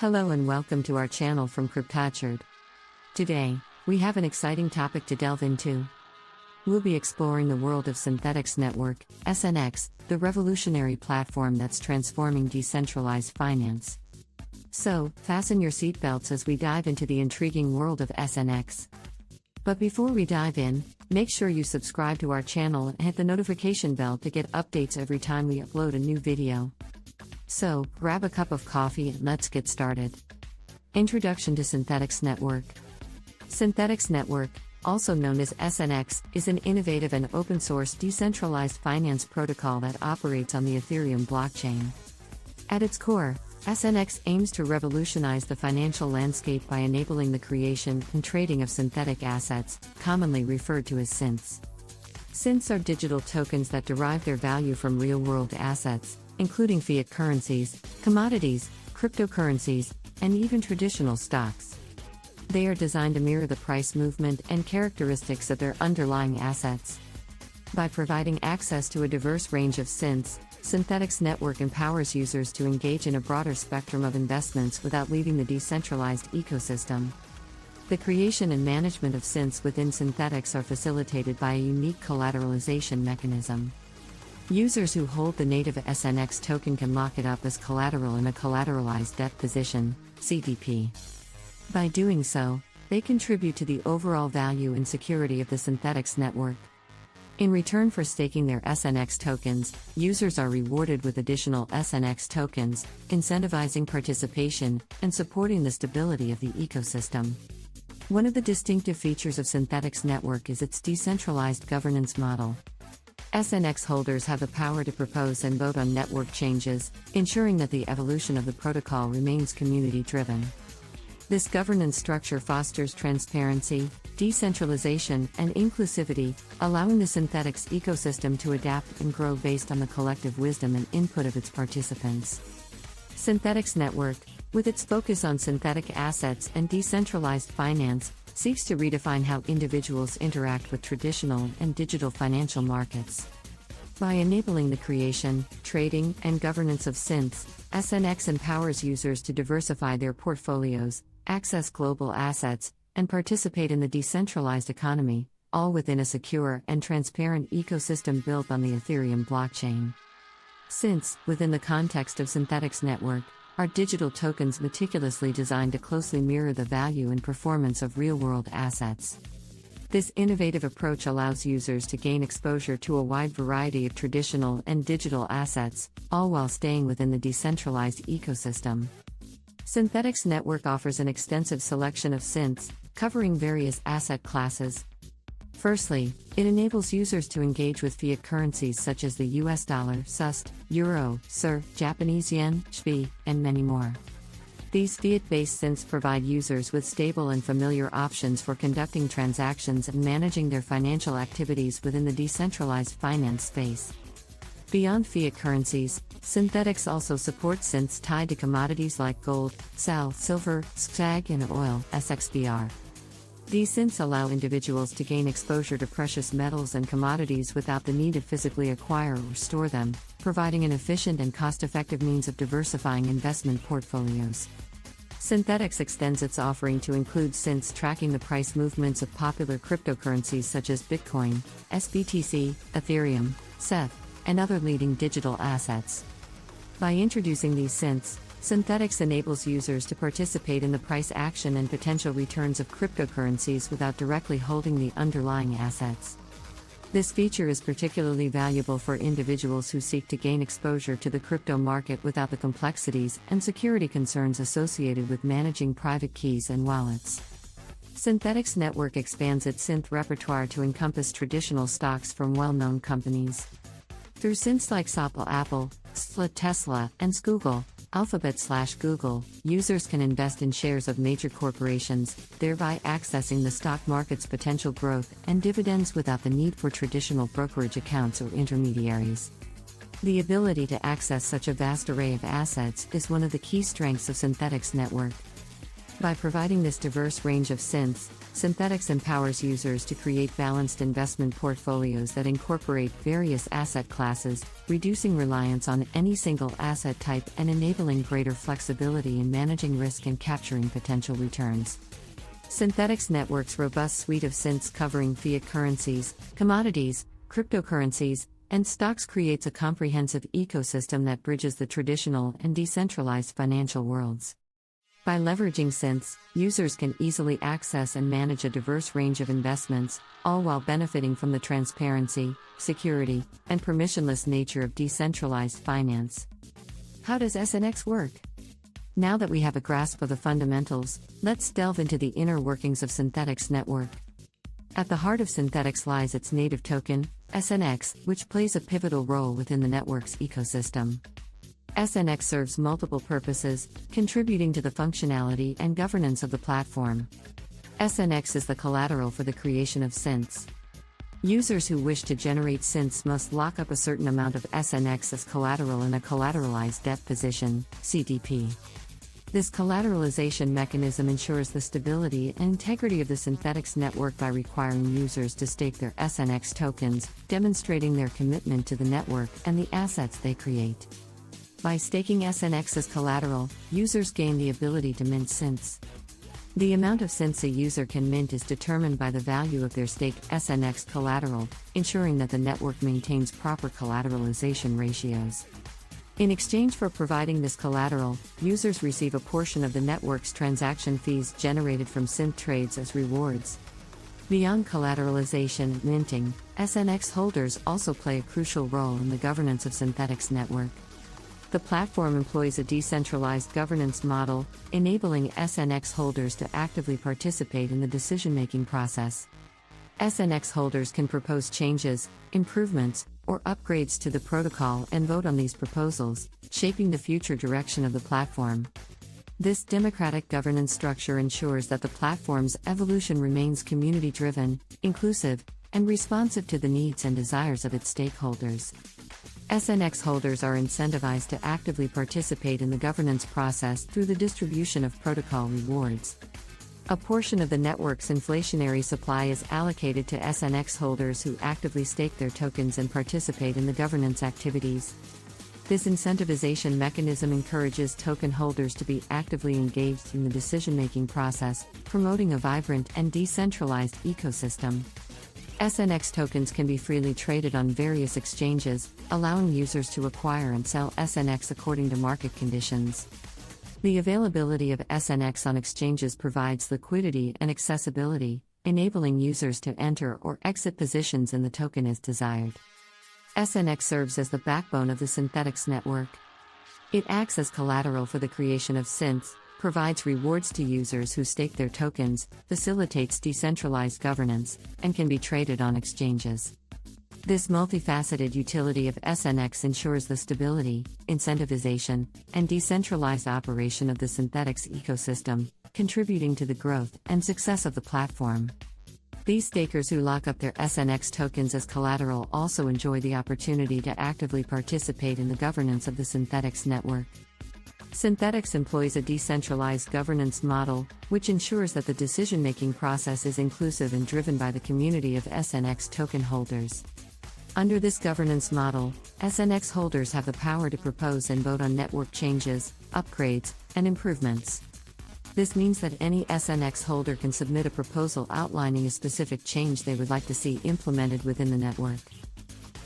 Hello and welcome to our channel from cryptowichard. Today, we have an exciting topic to delve into. We'll be exploring the world of Synthetix Network, SNX, the revolutionary platform that's transforming decentralized finance. So, fasten your seatbelts as we dive into the intriguing world of SNX. But before we dive in, make sure you subscribe to our channel and hit the notification bell to get updates every time we upload a new video. So, grab a cup of coffee and let's get started. Introduction to Synthetix Network. Synthetix Network, also known as SNX, is an innovative and open-source decentralized finance protocol that operates on the Ethereum blockchain. At its core, SNX aims to revolutionize the financial landscape by enabling the creation and trading of synthetic assets, commonly referred to as synths. Synths are digital tokens that derive their value from real-world assets, including fiat currencies, commodities, cryptocurrencies, and even traditional stocks. They are designed to mirror the price movement and characteristics of their underlying assets. By providing access to a diverse range of synths, Synthetix Network empowers users to engage in a broader spectrum of investments without leaving the decentralized ecosystem. The creation and management of synths within Synthetix are facilitated by a unique collateralization mechanism. Users who hold the native SNX token can lock it up as collateral in a collateralized debt position, CDP. By doing so, they contribute to the overall value and security of the Synthetix network. In return for staking their SNX tokens, users are rewarded with additional SNX tokens, incentivizing participation and supporting the stability of the ecosystem. One of the distinctive features of Synthetix Network is its decentralized governance model. SNX holders have the power to propose and vote on network changes, ensuring that the evolution of the protocol remains community-driven. This governance structure fosters transparency, decentralization, and inclusivity, allowing the Synthetix ecosystem to adapt and grow based on the collective wisdom and input of its participants. Synthetix Network, with its focus on synthetic assets and decentralized finance, seeks to redefine how individuals interact with traditional and digital financial markets. By enabling the creation, trading, and governance of synths, SNX empowers users to diversify their portfolios, access global assets, and participate in the decentralized economy, all within a secure and transparent ecosystem built on the Ethereum blockchain. Synths, within the context of Synthetix Network, are digital tokens meticulously designed to closely mirror the value and performance of real-world assets. This innovative approach allows users to gain exposure to a wide variety of traditional and digital assets, all while staying within the decentralized ecosystem. Synthetix Network offers an extensive selection of synths, covering various asset classes. Firstly, it enables users to engage with fiat currencies such as the US dollar, SUSD, Euro, SIR, Japanese yen, SPI, and many more. These fiat-based synths provide users with stable and familiar options for conducting transactions and managing their financial activities within the decentralized finance space. Beyond fiat currencies, Synthetix also supports synths tied to commodities like gold, sal, silver, SPAG, and oil, SXBR. These synths allow individuals to gain exposure to precious metals and commodities without the need to physically acquire or store them, providing an efficient and cost-effective means of diversifying investment portfolios. Synthetix extends its offering to include synths tracking the price movements of popular cryptocurrencies such as Bitcoin, SBTC, Ethereum, SEF, and other leading digital assets. By introducing these synths, Synthetix enables users to participate in the price action and potential returns of cryptocurrencies without directly holding the underlying assets. This feature is particularly valuable for individuals who seek to gain exposure to the crypto market without the complexities and security concerns associated with managing private keys and wallets. Synthetix Network expands its synth repertoire to encompass traditional stocks from well-known companies. Through synths like Apple, Tesla, and Google, Alphabet/Google, users can invest in shares of major corporations, thereby accessing the stock market's potential growth and dividends without the need for traditional brokerage accounts or intermediaries. The ability to access such a vast array of assets is one of the key strengths of Synthetix Network. By providing this diverse range of synths, Synthetix empowers users to create balanced investment portfolios that incorporate various asset classes, reducing reliance on any single asset type and enabling greater flexibility in managing risk and capturing potential returns. Synthetix Network's robust suite of synths covering fiat currencies, commodities, cryptocurrencies, and stocks creates a comprehensive ecosystem that bridges the traditional and decentralized financial worlds. By leveraging synths, users can easily access and manage a diverse range of investments, all while benefiting from the transparency, security, and permissionless nature of decentralized finance. How does SNX work? Now that we have a grasp of the fundamentals, let's delve into the inner workings of Synthetix Network. At the heart of Synthetix lies its native token, SNX, which plays a pivotal role within the network's ecosystem. SNX serves multiple purposes, contributing to the functionality and governance of the platform. SNX is the collateral for the creation of synths. Users who wish to generate synths must lock up a certain amount of SNX as collateral in a collateralized debt position, CDP. This collateralization mechanism ensures the stability and integrity of the Synthetix network by requiring users to stake their SNX tokens, demonstrating their commitment to the network and the assets they create. By staking SNX as collateral, users gain the ability to mint synths. The amount of synths a user can mint is determined by the value of their staked SNX collateral, ensuring that the network maintains proper collateralization ratios. In exchange for providing this collateral, users receive a portion of the network's transaction fees generated from synth trades as rewards. Beyond collateralization and minting, SNX holders also play a crucial role in the governance of Synthetix network. The platform employs a decentralized governance model, enabling SNX holders to actively participate in the decision-making process. SNX holders can propose changes, improvements, or upgrades to the protocol and vote on these proposals, shaping the future direction of the platform. This democratic governance structure ensures that the platform's evolution remains community-driven, inclusive, and responsive to the needs and desires of its stakeholders. SNX holders are incentivized to actively participate in the governance process through the distribution of protocol rewards. A portion of the network's inflationary supply is allocated to SNX holders who actively stake their tokens and participate in the governance activities. This incentivization mechanism encourages token holders to be actively engaged in the decision-making process, promoting a vibrant and decentralized ecosystem. SNX tokens can be freely traded on various exchanges, allowing users to acquire and sell SNX according to market conditions. The availability of SNX on exchanges provides liquidity and accessibility, enabling users to enter or exit positions in the token as desired. SNX serves as the backbone of the Synthetix network. It acts as collateral for the creation of synths, provides rewards to users who stake their tokens, facilitates decentralized governance, and can be traded on exchanges. This multifaceted utility of SNX ensures the stability, incentivization, and decentralized operation of the Synthetix ecosystem, contributing to the growth and success of the platform. These stakers who lock up their SNX tokens as collateral also enjoy the opportunity to actively participate in the governance of the Synthetix network. Synthetix employs a decentralized governance model, which ensures that the decision-making process is inclusive and driven by the community of SNX token holders. Under this governance model, SNX holders have the power to propose and vote on network changes, upgrades, and improvements. This means that any SNX holder can submit a proposal outlining a specific change they would like to see implemented within the network.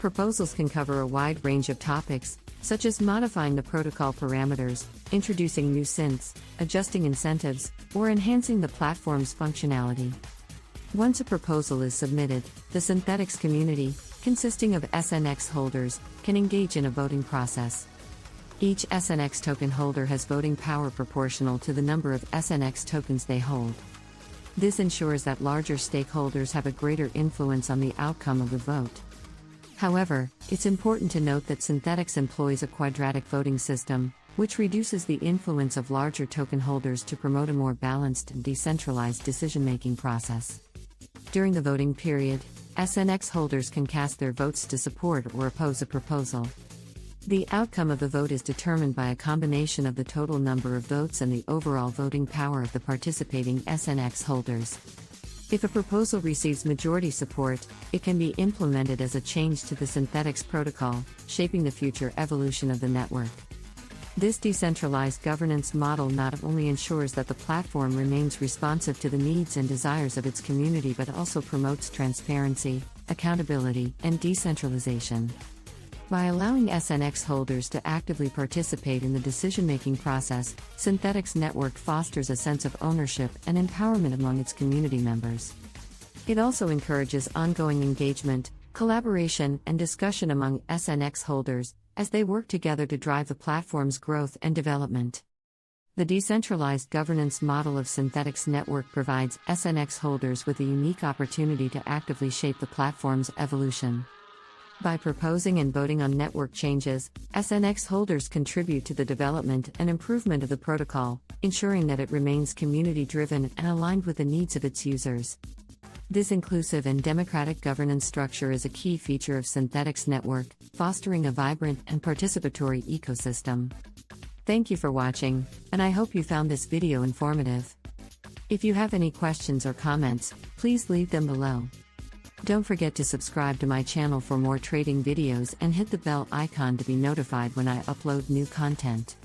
Proposals can cover a wide range of topics, such as modifying the protocol parameters, introducing new synths, adjusting incentives, or enhancing the platform's functionality. Once a proposal is submitted, the Synthetix community, consisting of SNX holders, can engage in a voting process. Each SNX token holder has voting power proportional to the number of SNX tokens they hold. This ensures that larger stakeholders have a greater influence on the outcome of the vote. However, it's important to note that Synthetix employs a quadratic voting system, which reduces the influence of larger token holders to promote a more balanced and decentralized decision-making process. During the voting period, SNX holders can cast their votes to support or oppose a proposal. The outcome of the vote is determined by a combination of the total number of votes and the overall voting power of the participating SNX holders. If a proposal receives majority support, it can be implemented as a change to the Synthetix protocol, shaping the future evolution of the network. This decentralized governance model not only ensures that the platform remains responsive to the needs and desires of its community but also promotes transparency, accountability, and decentralization. By allowing SNX holders to actively participate in the decision-making process, Synthetix Network fosters a sense of ownership and empowerment among its community members. It also encourages ongoing engagement, collaboration, and discussion among SNX holders, as they work together to drive the platform's growth and development. The decentralized governance model of Synthetix Network provides SNX holders with a unique opportunity to actively shape the platform's evolution. By proposing and voting on network changes, SNX holders contribute to the development and improvement of the protocol, ensuring that it remains community-driven and aligned with the needs of its users. This inclusive and democratic governance structure is a key feature of Synthetix Network, fostering a vibrant and participatory ecosystem. Thank you for watching, and I hope you found this video informative. If you have any questions or comments, please leave them below. Don't forget to subscribe to my channel for more trading videos and hit the bell icon to be notified when I upload new content.